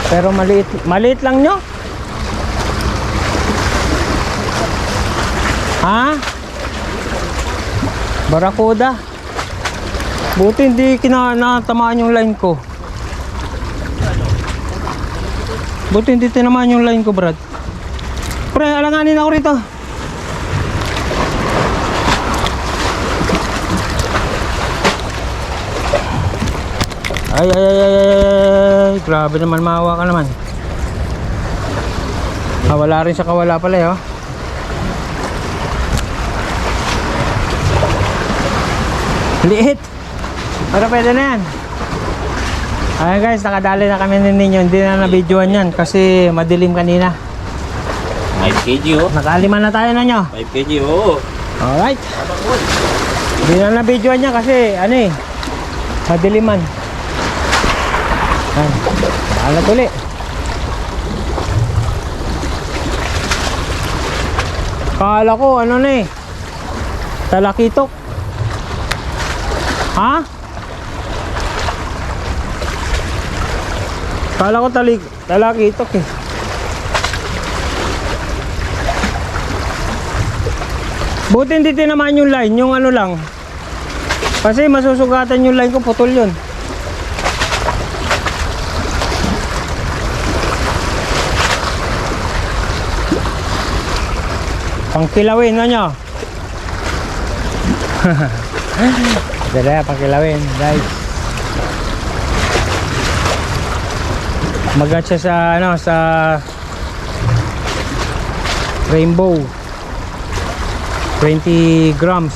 Pero maliit, maliit lang nyo. Ha? Barakuda. Buti hindi kinatamaan yung line ko. Buti hindi tinamaan yung line ko, Brad. Pre, alanganin ako rito. Ay, ay, ay, ay, ay. Grabe naman, maawa ka naman. Wala rin siya, kawala pala eh, oh. Liit. Pero pwede na yan. Ayan guys, nakadali na kami ninyo. Hindi na na-videoan yan kasi madilim kanina. 5 kg oh. Nakalima na tayo na nyo. 5 kg oh. Alright. Hindi na na-videoan yan kasi ano eh, madiliman. Ayan. Bahala tuli. Kala ko ano na eh, talakitok. Ha? Kala ko talakitok eh. Buti hindi tinamaan yung line, yung ano lang. Kasi masusugatan yung line ko, putol yun. Pangkilawin na nyo. Dala, pangkilawin guys. Magat siya sa ano, sa rainbow. 20 grams.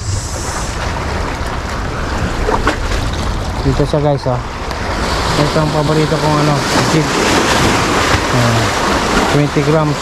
Dito siya guys, oh. Ito ang paborito kong ano, jig. 20 grams.